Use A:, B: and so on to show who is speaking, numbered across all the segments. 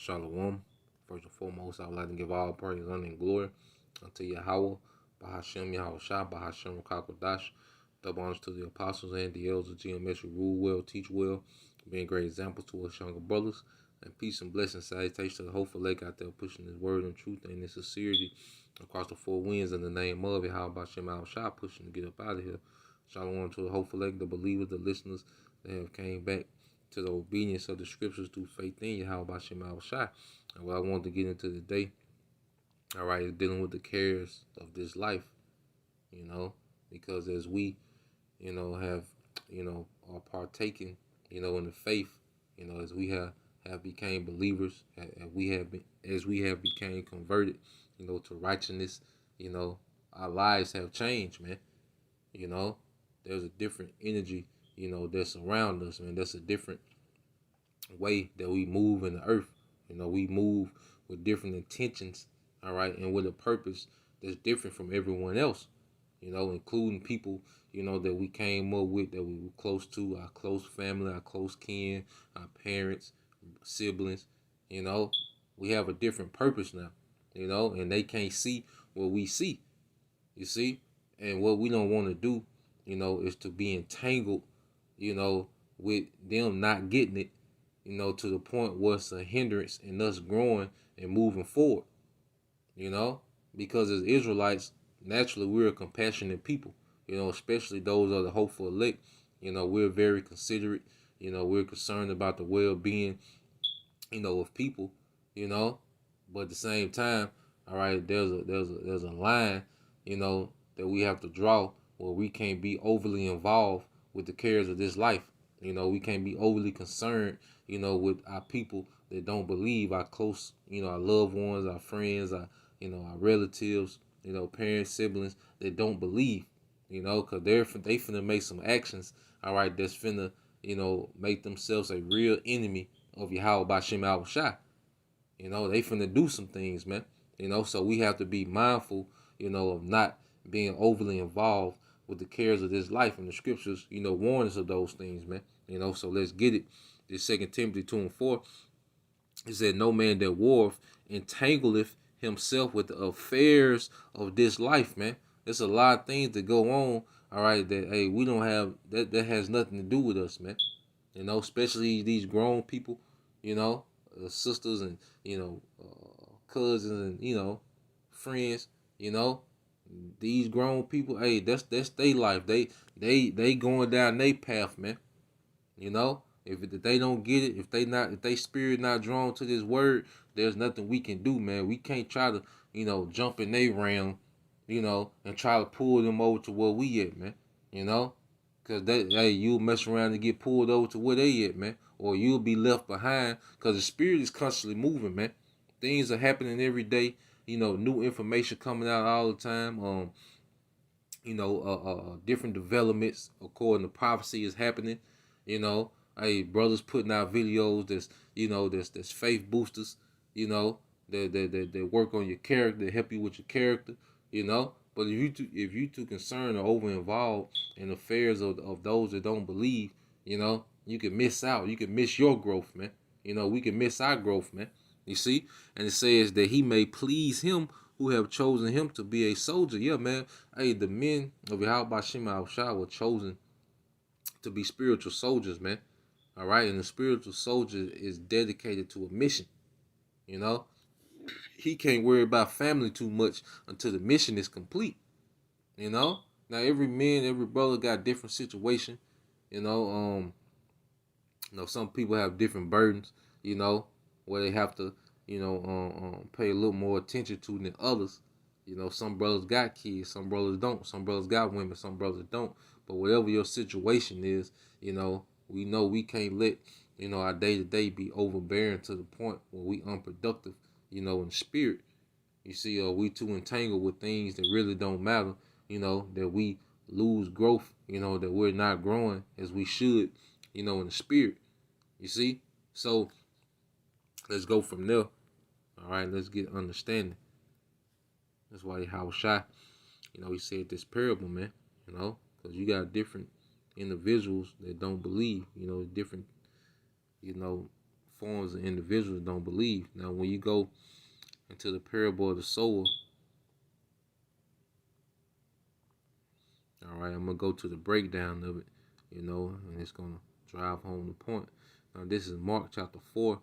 A: Shalom. First and foremost, I would like to give all praise, honor, and glory unto YAHAWAH, BAHASHAM, YAHAWASHI, BAHASHAM, QADASH. Double honors to the apostles and the elders of GMS who rule well, teach well, being great examples to us younger brothers. And peace and blessings, salutations to the hopeful lake out there pushing his word and truth and his sincerity across the four winds in the name of YAHAWASHI, YAHAWASHI, pushing to get up out of here. Shalom to the hopeful lake, the believers, the listeners that have came back to the obedience of the scriptures through faith in YAHAWASHI, YAHAWASHI. And what I want to get into today, all right, is dealing with the cares of this life, because as we, have, are partaking, in the faith, as we have became believers, as we have became converted, to righteousness, our lives have changed, man. There's a different energy, that's around us, man. That's a different way that we move in the earth. We move with different intentions, all right, and with a purpose that's different from everyone else, including people, that we came up with, that we were close to, our close family, our close kin, our parents, siblings, we have a different purpose now, and they can't see what we see, you see, and what we don't want to do, is to be entangled, with them not getting it, to the point where it's a hindrance in us growing and moving forward, because as Israelites, naturally we're a compassionate people, especially those of the hopeful elect. We're very considerate, we're concerned about the well-being, of people, but at the same time, all right, there's a line, that we have to draw where we can't be overly involved with the cares of this life. We can't be overly concerned, with our people that don't believe, our close, our loved ones, our friends, our relatives, parents, siblings that don't believe, because they finna make some actions, all right, that's finna, make themselves a real enemy of YAHAWASHI, YAHAWASHI. They finna do some things, man. So we have to be mindful, of not being overly involved with the cares of this life. And the scriptures, warn us of those things, man. So let's get it. This 2 Timothy 2:4, it said, no man that warreth entangleth himself with the affairs of this life, man. There's a lot of things that go on, all right, that, hey, we don't have, that has nothing to do with us, man. Especially these grown people, sisters and, cousins and, friends, these grown people, hey, that's their life. They going down their path, man. If they don't get it, if they spirit not drawn to this word, there's nothing we can do, man. We can't try to, jump in their realm, and try to pull them over to where we at, man. Cause you'll mess around and get pulled over to where they at, man. Or you'll be left behind, cause the spirit is constantly moving, man. Things are happening every day. New information coming out all the time. Different developments according to prophecy is happening. Hey, brothers putting out videos that's faith boosters. That work on your character, help you with your character. But if you too concerned or over involved in affairs of those that don't believe, you can miss out. You can miss your growth, man. We can miss our growth, man. You see? And it says that he may please him who have chosen him to be a soldier. Yeah, man. Hey, the men of YAHAWASHI, YAHAWASHI were chosen to be spiritual soldiers, man. All right? And the spiritual soldier is dedicated to a mission. He can't worry about family too much until the mission is complete. Now every brother got a different situation. Some people have different burdens, where they have to, pay a little more attention to than others. Some brothers got kids, some brothers don't. Some brothers got women, some brothers don't. But whatever your situation is, we know we can't let, our day-to-day be overbearing to the point where we unproductive, in the spirit. You see, we too entangled with things that really don't matter, that we lose growth, that we're not growing as we should, in the spirit. You see? So let's go from there. All right, let's get understanding. That's why YAHAWASHI, he said this parable, man, because you got different individuals that don't believe, different, forms of individuals don't believe. Now, when you go into the parable of the sower, all right, I'm gonna go to the breakdown of it, and it's gonna drive home the point. Now, this is Mark chapter 4,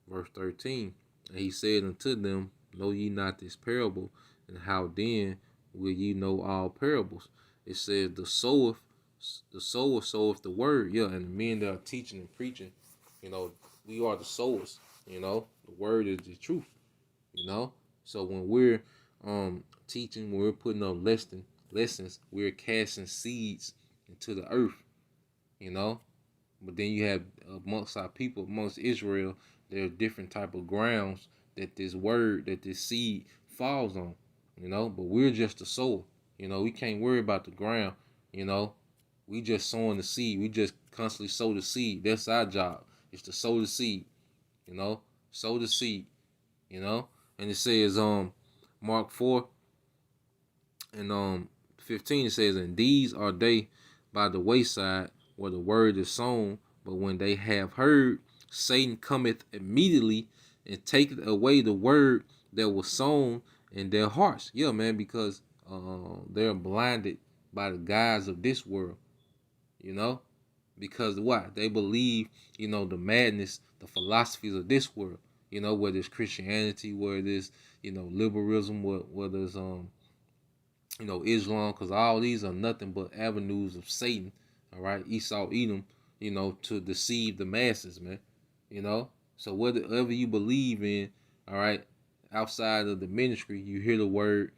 A: verse 13. And he said unto them, know ye not this parable? And how then will ye know all parables? It says, the sower soweth the word. Yeah, and the men that are teaching and preaching, we are the sowers. The word is the truth. So when we're teaching, when we're putting up lessons, we're casting seeds into the earth. But then you have amongst our people, amongst Israel, there are different type of grounds that this seed falls on. But we're just the sower. We can't worry about the ground. We just sowing the seed. We just constantly sow the seed. That's our job. It's to sow the seed. Sow the seed. And it says Mark 4 and 15, it says, and these are they by the wayside where the word is sown, but when they have heard, Satan cometh immediately and taketh away the word that was sown in their hearts. Yeah, man, because they're blinded by the guise of this world. Because why? They believe, the madness, the philosophies of this world. Whether it's Christianity, whether it's, liberalism, whether it's Islam, because all these are nothing but avenues of Satan. All right, Esau, Edom, to deceive the masses, man. So whatever you believe in, all right, outside of the ministry, you hear the word,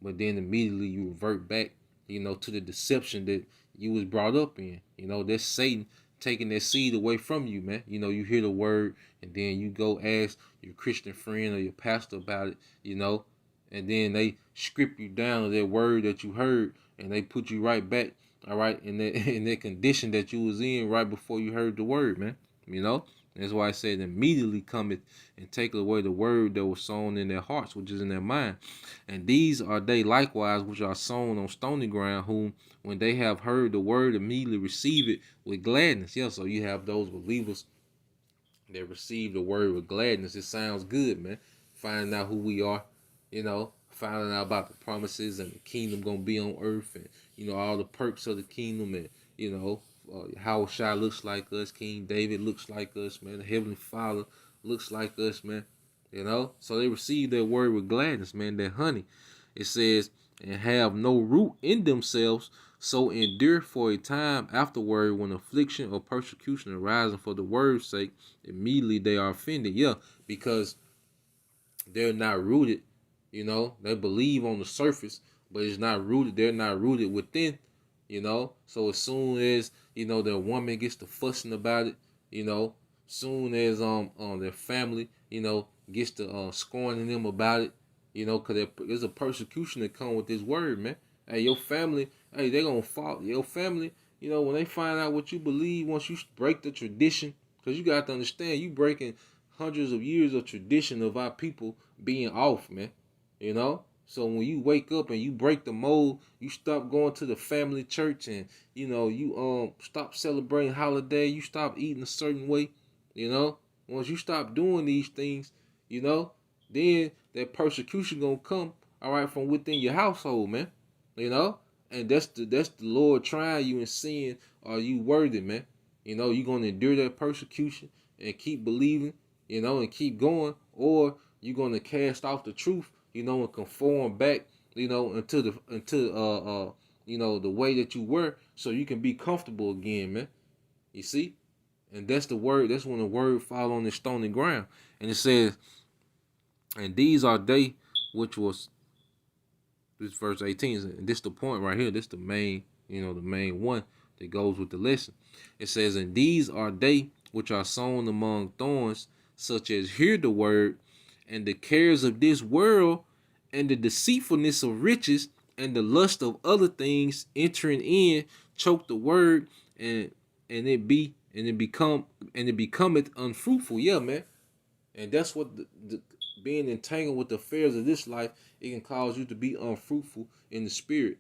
A: but then immediately you revert back, to the deception that you was brought up in. That's Satan taking that seed away from you, man. You hear the word, and then you go ask your Christian friend or your pastor about it, and then they script you down to that word that you heard, and they put you right back, all right, in that condition that you was in right before you heard the word, man. That's why I said immediately cometh and take away the word that was sown in their hearts, which is in their mind. And these are they likewise which are sown on stony ground, whom when they have heard the word immediately receive it with gladness. Yeah, so you have those believers that receive the word with gladness. It sounds good, man. Finding out who we are, finding out about the promises and the kingdom gonna be on earth, and all the perks of the kingdom, and YAHAWASHI looks like us, King David looks like us, man. The Heavenly Father looks like us, man. So they receive that word with gladness, man. That honey, it says, and have no root in themselves, so endure for a time afterward, when affliction or persecution arising for the word's sake, immediately they are offended. Yeah, because they're not rooted. They believe on the surface, but it's not rooted. They're not rooted within. So as soon as their woman gets to fussing about it, soon as their family gets to scorning them about it, because there's a persecution that come with this word, man. Hey, your family, hey, they gonna fall. Your family, when they find out what you believe, once you break the tradition, because you got to understand, you breaking hundreds of years of tradition of our people being off, man. So when you wake up and you break the mold, you stop going to the family church, and you stop celebrating holiday, you stop eating a certain way, once you stop doing these things, then that persecution gonna come, all right, from within your household, man. And that's the Lord trying you and seeing, are you worthy, man? You gonna endure that persecution and keep believing, and keep going, or you gonna cast off the truth, and conform back, into the way that you were, so you can be comfortable again, man. You see? And that's the word. That's when the word fall on the stony ground. And it says, and these are they which was, this verse 18, and this the point right here. This the main, the main one that goes with the lesson. It says, and these are they which are sown among thorns, such as hear the word, and the cares of this world, and the deceitfulness of riches, and the lust of other things entering in, choke the word, and it becometh unfruitful. Yeah, man. And that's what the being entangled with the affairs of this life, it can cause you to be unfruitful in the spirit.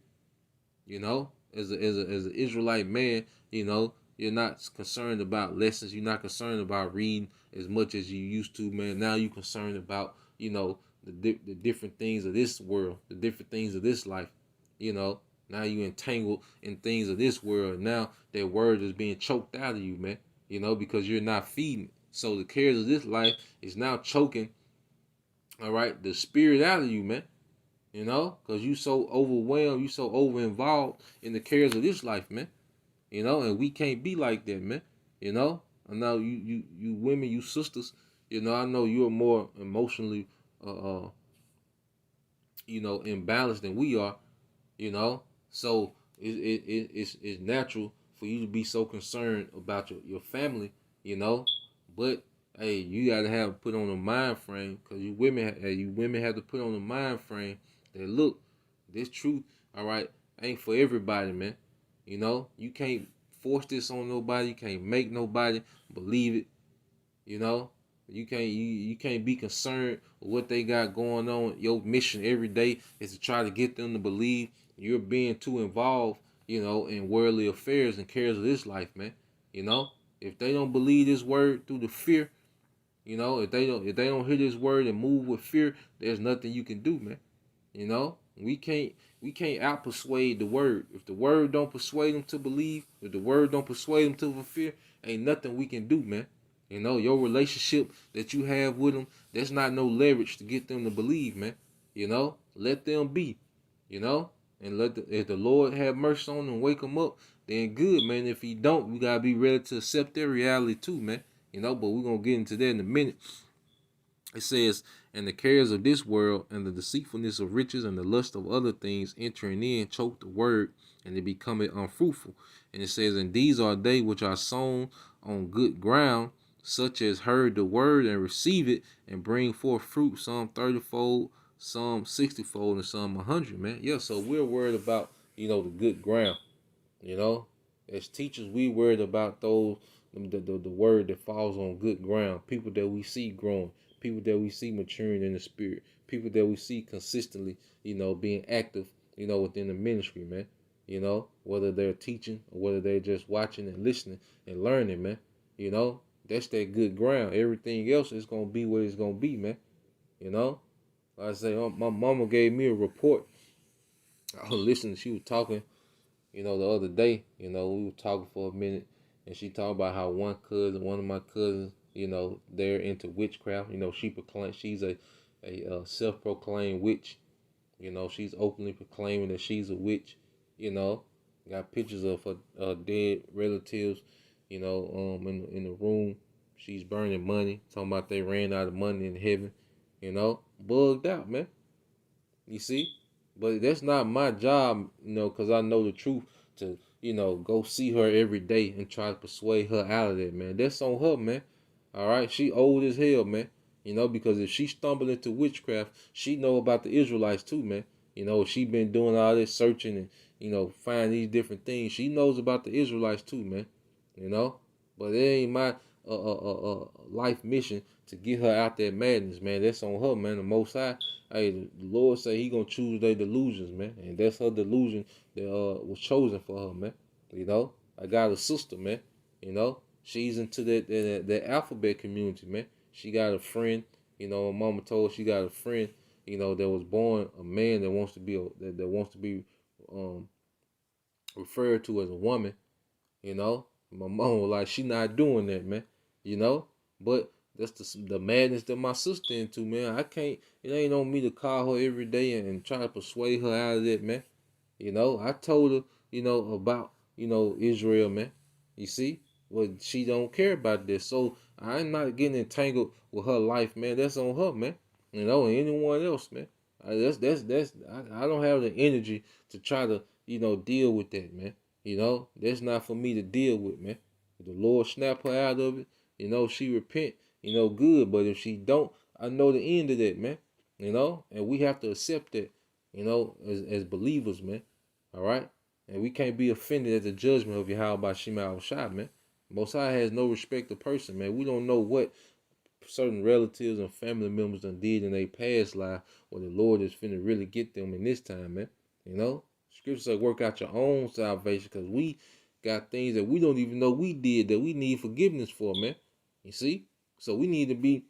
A: As an Israelite man, You're not concerned about lessons. You're not concerned about reading as much as you used to, man. Now you're concerned about, the different things of this world, the different things of this life. Now you entangled in things of this world. Now that word is being choked out of you, man. Because you're not feeding. So the cares of this life is now choking, all right, the spirit out of you, man. Because you so overwhelmed, you so over involved in the cares of this life, man. And we can't be like that, man. I know you women, you sisters, I know you're more emotionally, imbalanced than we are, So it's natural for you to be so concerned about your family, But hey, you gotta have put on a mind frame, because you women have to put on a mind frame that, look, this truth, all right, ain't for everybody, man. You can't force this on nobody. You can't make nobody believe it. You can't be concerned with what they got going on. Your mission every day is to try to get them to believe. You're being too involved, in worldly affairs and cares of this life, man. If they don't believe this word through the fear, if they don't hear this word and move with fear, there's nothing you can do, man. We can't out persuade the word. If the word don't persuade them to believe, if the word don't persuade them to fulfill, ain't nothing we can do, man. Your relationship that you have with them, that's not no leverage to get them to believe, man. Let them be, and if the Lord have mercy on them and wake them up, then good, man. If he don't, we gotta be ready to accept their reality too, man. But we're gonna get into that in a minute. It says, and the cares of this world and the deceitfulness of riches and the lust of other things entering in choke the word, and it becometh unfruitful. And it says, and these are they which are sown on good ground, such as heard the word and receive it and bring forth fruit, some 30-fold, some 60-fold, and some 100, man. Yeah, so we're worried about, the good ground. As teachers, we worried about those, the word that falls on good ground, people that we see growing, people that we see maturing in the spirit, people that we see consistently, being active, within the ministry, man. Whether they're teaching or whether they're just watching and listening and learning, man. That's that good ground. Everything else is gonna be what it's gonna be, man. Like I say, my mama gave me a report. I was listening. She was talking, the other day. We were talking for a minute, and she talked about how one of my cousins, they're into witchcraft. She's a self-proclaimed witch. She's openly proclaiming that she's a witch. Got pictures of her dead relatives, in the room. She's burning money, talking about they ran out of money in heaven, bugged out, man. You see? But that's not my job, because I know the truth, to, go see her every day and try to persuade her out of that, man. That's on her, man. All right? She old as hell, man. Because if she stumbled into witchcraft, she know about the Israelites too, man. She been doing all this searching and, find these different things. She knows about the Israelites too, man. But it ain't my life mission to get her out that madness, man. That's on her, man. The Most High, hey, the Lord say he gonna choose their delusions, man. And that's her delusion that was chosen for her, man. I got a sister, man. She's into that alphabet community, man. She got a friend, her mama told her she got a friend, that was born a man that wants to be referred to as a woman. My mom was like, she not doing that, man. But that's the madness that my sister into, man. I can't. It ain't on me to call her every day and try to persuade her out of that, man. I told her, about, Israel, man. You see, but she don't care about this. So I'm not getting entangled with her life, man. That's on her, man. And anyone else, man. I don't have the energy to try to, deal with that, man. That's not for me to deal with, man. If the Lord snap her out of it, she repent, good. But if she don't, I know the end of that, man. And we have to accept that, as believers, man. All right? And we can't be offended at the judgment of YAHAWASHI, man. Most High has no respect of person, man. We don't know what certain relatives and family members done did in their past life, or the Lord is finna really get them in this time, man. Scripture say work out your own salvation, because we got things that we don't even know we did that we need forgiveness for, man. You see? So we need to be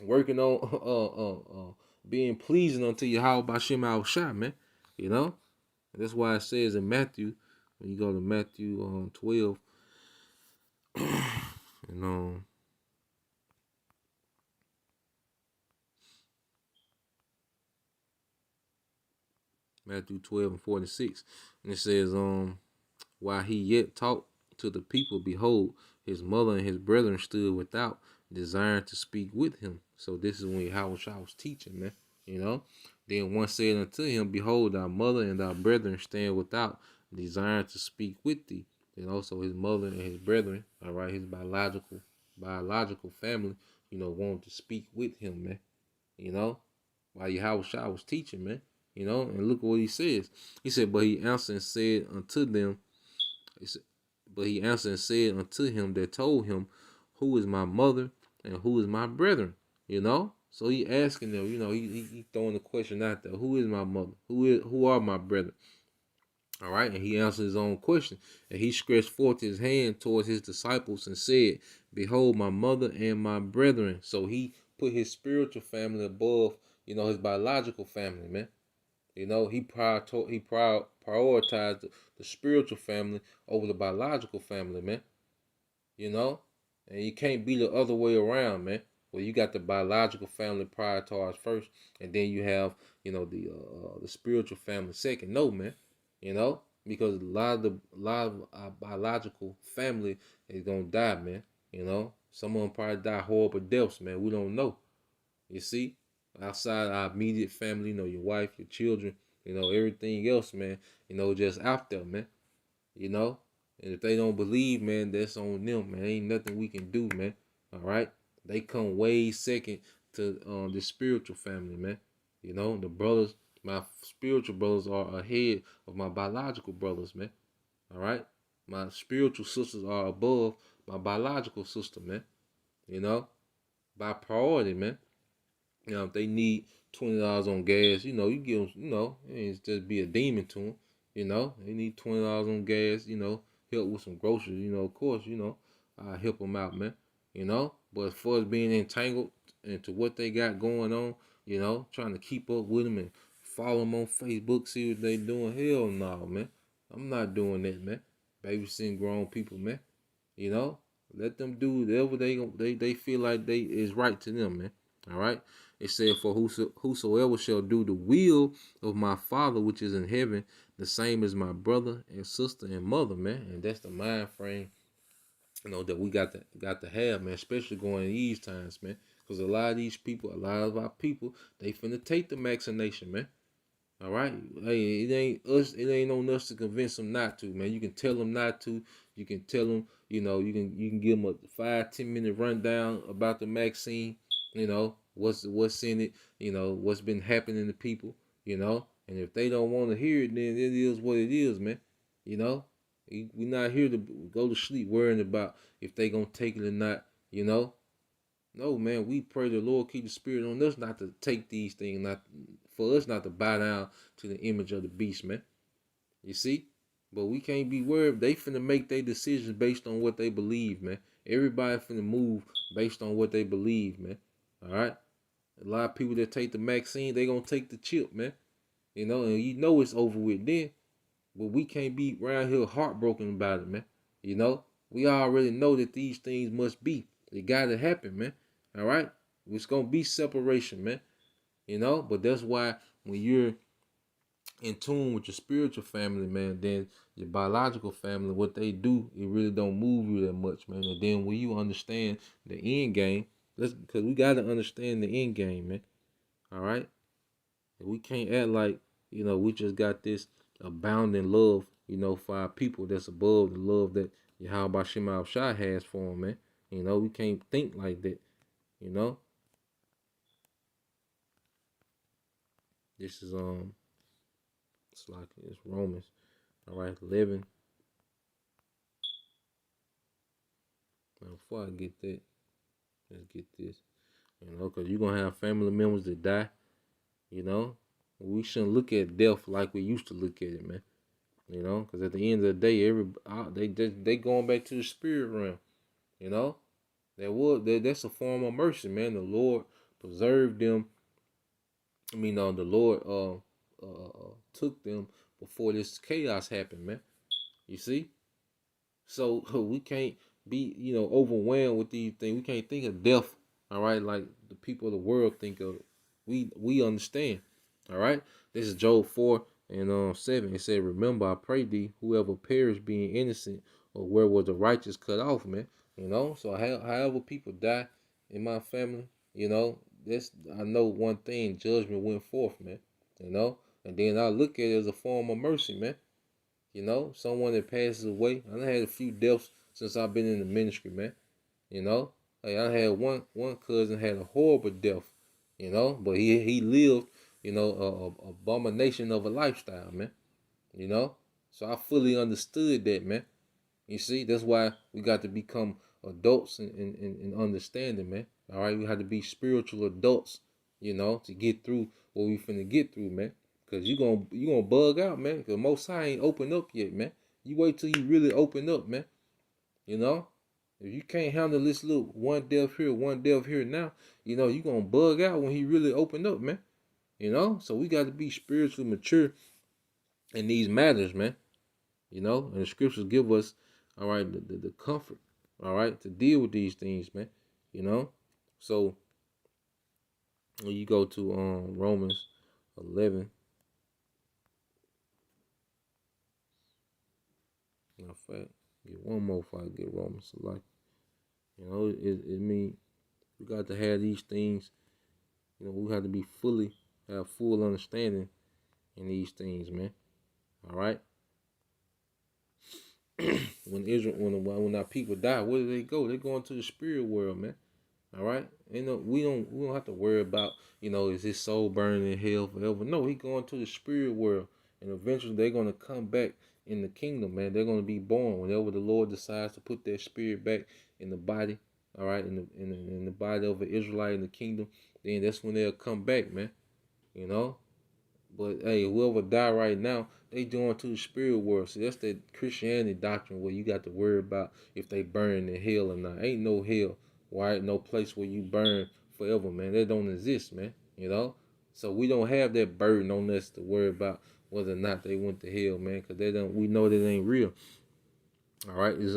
A: working on being pleasing unto Yahawah BAHASHAM Yahawashi, man. You know? That's why it says in Matthew, when you go to Matthew 12, and Matthew 12 and 46, and it says, while he yet talked to the people, behold, his mother and his brethren stood without, desiring to speak with him. So this is when Yahawashi was teaching, man. You know? Then one said unto him, behold, thy mother and thy brethren stand without, desiring to speak with thee. And also his mother and his brethren, all right, his biological family, wanted to speak with him, man. You know? While Yahawashi was teaching, man. You know, and look what he says. He said, but he answered and said unto them, but he answered and said unto him that told him, who is my mother and who is my brethren? You know? So he asking them, he throwing the question out there, who is my mother? Who are my brethren? All right, and he answered his own question. And he stretched forth his hand towards his disciples and said, behold, my mother and my brethren. So he put his spiritual family above, his biological family, man. He prioritized the spiritual family over the biological family, man. And you can't be the other way around, man. Well, you got the biological family prioritized first, and then you have, the spiritual family second. No, man. Because a lot of our biological family is gonna die, man. Some of them probably die horrible deaths, man. We don't know. You see, outside our immediate family, your wife, your children, everything else, man, just out there, man. And if they don't believe, man, that's on them, man. Ain't nothing we can do, man. All right, they come way second to the spiritual family, man. The brothers, my spiritual brothers are ahead of my biological brothers, man. All right, my spiritual sisters are above my biological sister, man. By priority, man. If they need $20 on gas, you give them, it ain't just be a demon to them. They need $20 on gas, help with some groceries, of course, I help them out, man. But as far as being entangled into what they got going on, trying to keep up with them and follow them on Facebook, see what they doing, hell no, man. I'm not doing that, man. Babysitting grown people, man. Let them do whatever they feel like they is right to them, man. All right. It said, for whosoever shall do the will of my Father which is in heaven, the same as my brother and sister and mother, man. And that's the mind frame, that we got to have, man. Especially going in these times, man. Because a lot of our people, they finna take the vaccination, man. All right. Hey, it ain't us. It ain't on us to convince them not to, man. You can tell them not to. You can tell them, you can give them a 5-10 minute rundown about the vaccine. What's in it. What's been happening to people. And if they don't want to hear it, then it is what it is, man. We're not here to go to sleep worrying about if they gonna take it or not. No, man, we pray the Lord keep the spirit on us not to take these things, not for us not to bow down to the image of the beast, man. You see? But we can't be worried. They finna make their decisions based on what they believe, man. Everybody finna move based on what they believe, man. All right? A lot of people that take the vaccine, they gonna take the chip, man. And it's over with then. But we can't be around here heartbroken about it, man. We already know that these things must be. It gotta happen, man. All right? It's gonna be separation, man. But that's why when you're in tune with your spiritual family, man, then your biological family, what they do, it really don't move you that much, man. And then when you understand the end game, because we gotta understand the end game, man. All right? We can't act like, we just got this abounding love, for our people that's above the love that Yahawah BAHASHAM Yahawashi has for them, man. We can't think like that, This is it's Romans. All right, 11. Now, before I get that, let's get this. Because you're going to have family members that die, We shouldn't look at death like we used to look at it, man. You know, because at the end of the day, they going back to the spirit realm. You know, that's a form of mercy, man. The Lord preserved them. I mean, the Lord took them before this chaos happened, man. You see, so we can't be overwhelmed with these things. We can't think of death, all right, like the people of the world think of it. We understand, all right. This is Job 4:7. It said, "Remember, I pray thee, whoever perished being innocent, or where was the righteous cut off, man." You know, so however people die in my family, this I know one thing: judgment went forth, man. You know, and then I look at it as a form of mercy, man. Someone that passes away. I done had a few deaths since I've been in the ministry, man. You know, like I had one cousin had a horrible death, but he lived, a abomination of a lifestyle, man. You know, so I fully understood that, man. You see, that's why we got to become adults and understanding, man. All right, we have to be spiritual adults, to get through what we finna get through, man. Cause you gonna bug out, man. Cause Most High ain't open up yet, man. You wait till you really open up, man. You know, if you can't handle this little one death here now, you gonna bug out when he really open up, man. So we got to be spiritually mature in these matters, man. And the scriptures give us, all right, the comfort, all right, to deal with these things, man. So when you go to Romans 11, in fact, get one more if I get Romans, like, it mean we got to have these things. We have to be have full understanding in these things, man. All right. when our people die, where do they go? They go into the spirit world, man. All right. We don't have to worry about, is his soul burning in hell forever? No, he going to the spirit world, and eventually they're gonna come back in the kingdom, man. They're gonna be born whenever the Lord decides to put their spirit back in the body. All right, in the body of an Israelite in the kingdom, then that's when they'll come back, man. You know. But hey, whoever die right now, they going to the spirit world. So that's the Christianity doctrine where you got to worry about if they burn in hell or not. Ain't no hell, right? No place where you burn forever, man. That don't exist, man. So we don't have that burden on us to worry about whether or not they went to hell, man, because they don't. We know that ain't real. All right, it's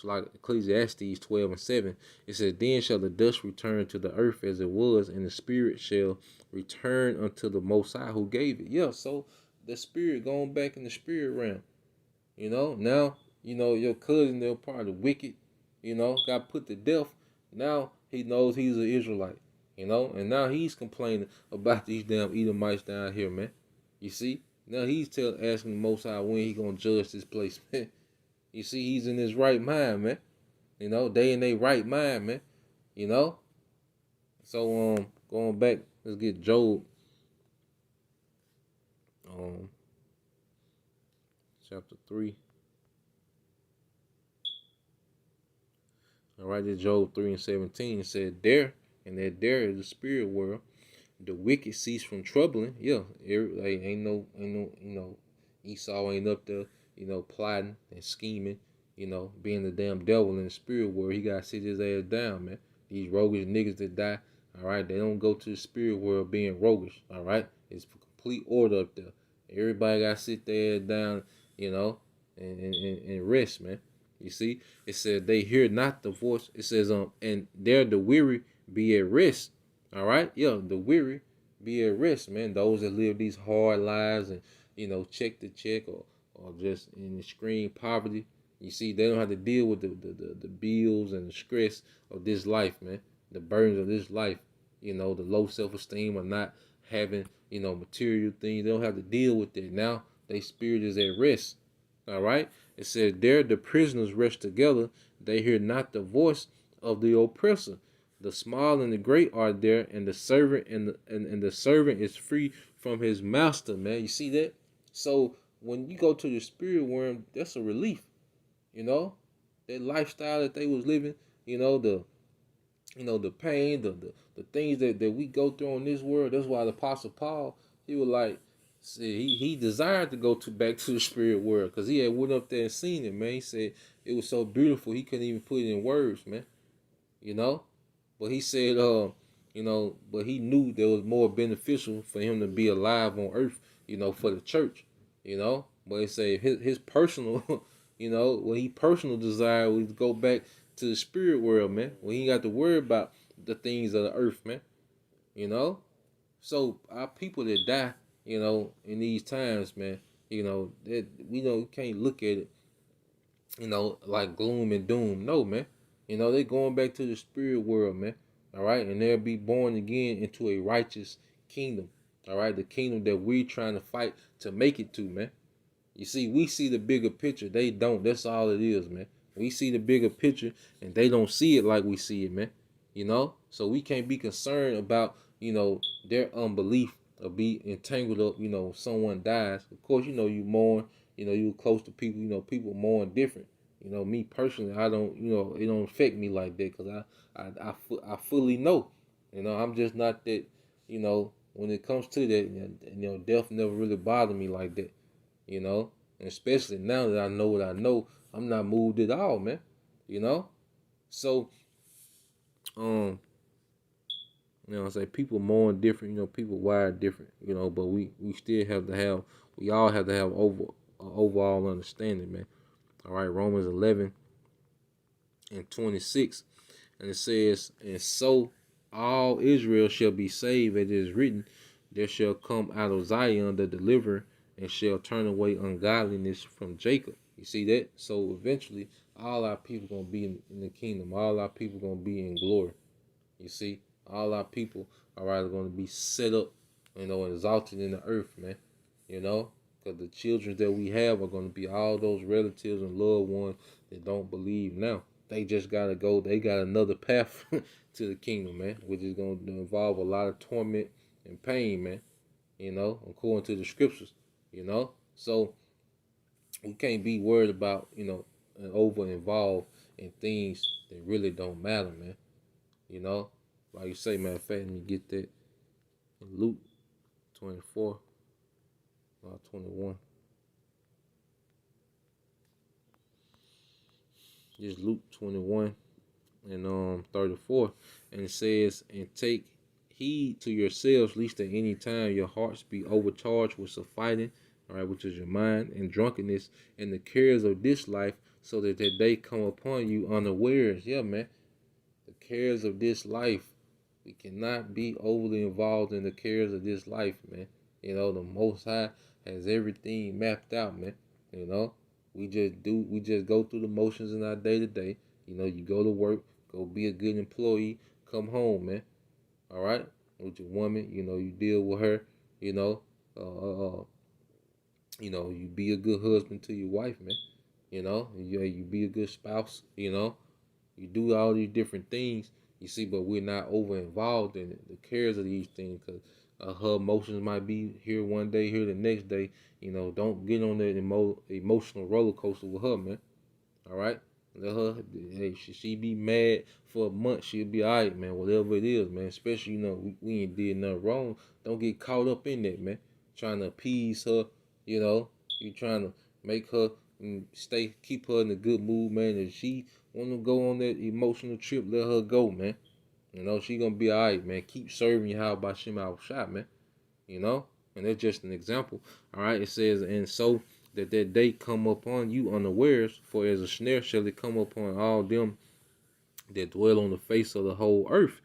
A: like Ecclesiastes 12:7. It says, "Then shall the dust return to the earth as it was, and the spirit shall return unto the Most High who gave it." Yeah, so the spirit going back in the spirit realm. Now, your cousin, they're part of the wicked, got put to death. Now he knows he's an Israelite, and now he's complaining about these damn Edomites down here, man. You see? Now he's asking the Most High when he gonna judge this place, man. You see, he's in his right mind, man. They in their right mind, man. You know? So going back, let's get Job. Chapter 3. All right, this Job 3:17. It said, "There," and that there is the spirit world. "The wicked cease from troubling." Yeah, like ain't no, Esau ain't up there, plotting and scheming, being the damn devil in the spirit world. He gotta sit his ass down, man. These roguish niggas that die, all right, they don't go to the spirit world being roguish, all right. It's complete order up there. Everybody gotta sit their ass down, and rest, man. You see, it said they hear not the voice. It says, and there the weary be at rest. All right, yeah, the weary be at rest, man. Those that live these hard lives and check to check or just in extreme poverty. You see, they don't have to deal with the bills and the stress of this life, man. The burdens of this life. The low self-esteem or not having material things. They don't have to deal with that now. Their spirit is at rest. All right. It said, "There the prisoners rest together. They hear not the voice of the oppressor. The small and the great are there, and the servant and the servant is free from his master." Man, you see that? So when you go to the spirit worm, that's a relief. That lifestyle that they was living. The pain, the things that we go through in this world. That's why the Apostle Paul, he was like, See, he desired to go to back to the spirit world because he had went up there and seen it, man. He said it was so beautiful he couldn't even put it in words, man. You know, but he said, but he knew there was more beneficial for him to be alive on earth, for the church, But he said his personal, when he personal desire was to go back to the spirit world, man. When he got to worry about the things of the earth, man. You know, so our people that die, in these times, man, that we can't look at it, like gloom and doom. No, man. They going back to the spirit world, man. All right, and they'll be born again into a righteous kingdom. All right, the kingdom that we're trying to fight to make it to, man. You see, we see the bigger picture. They don't. That's all it is, man. We see the bigger picture, and they don't see it like we see it, man. So we can't be concerned about, their unbelief or be entangled up, someone dies. Of course, you mourn, you close to people, people mourn different. Me personally, I don't, it don't affect me like that because I fully know, I'm just not that, when it comes to that, death never really bothered me like that, and especially now that I know what I know, I'm not moved at all, man, so, I say people mourn different, people wired different, but we still have to have, we all have to have overall understanding, man. All right, Romans 11 and 26, and it says, and so all Israel shall be saved, as it is written, there shall come out of Zion the deliverer, and shall turn away ungodliness from Jacob. You see that? So eventually, all our people gonna be in the kingdom. All our people gonna be in glory. You see, all our people are going to be set up, and exalted in the earth, man. Because the children that we have are going to be all those relatives and loved ones that don't believe now. They just got to go. They got another path to the kingdom, man, which is going to involve a lot of torment and pain, man, according to the scriptures, So we can't be worried about, and over involved in things that really don't matter, man. Like you say, matter of fact, let me get that in Luke 24, 21. Just Luke 21 and 34. And it says, and take heed to yourselves, lest at any time your hearts be overcharged with fighting, all right, which is your mind, and drunkenness, and the cares of this life, so that day come upon you unawares. Yeah, man. The cares of this life. We cannot be overly involved in the cares of this life, man. The Most High has everything mapped out, man. We just go through the motions in our day to day. You go to work, go be a good employee, come home, man. All right, with your woman, you deal with her, you be a good husband to your wife, man. You be a good spouse, You do all these different things, you see, but we're not over involved in the cares of these things because her emotions might be here one day, here the next day. Don't get on that emotional roller coaster with her, man. All right? Let her, hey, she be mad for a month, she'll be all right, man, whatever it is, man. Especially, we ain't did nothing wrong. Don't get caught up in that, man. Trying to appease her, you trying to make her keep her in a good mood, man. If she want to go on that emotional trip, let her go, man. She gonna be all right, man. Keep serving YAHAWASHI, man. And that's just an example. All right, it says, and so that day come upon you unawares, for as a snare shall it come upon all them that dwell on the face of the whole earth.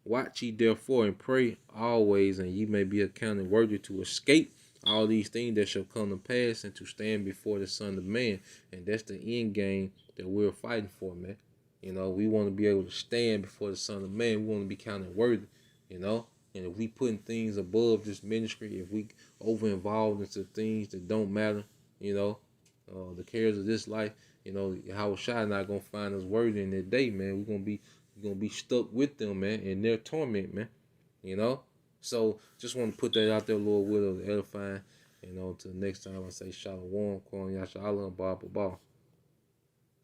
A: Watch ye therefore and pray always, and ye may be accounted worthy to escape all these things that shall come to pass, and to stand before the Son of Man. And that's the end game that we're fighting for, man. We want to be able to stand before the Son of Man. We want to be counted worthy, And if we putting things above this ministry, if we over involved into things that don't matter, the cares of this life, YAHAWASHI not gonna find us worthy in that day, man. We're gonna be stuck with them, man, in their torment, man. So just want to put that out there, Lord, with us, edifying. Until next time, I say Shalom, Kwon Yasha Allah, Baba Baba.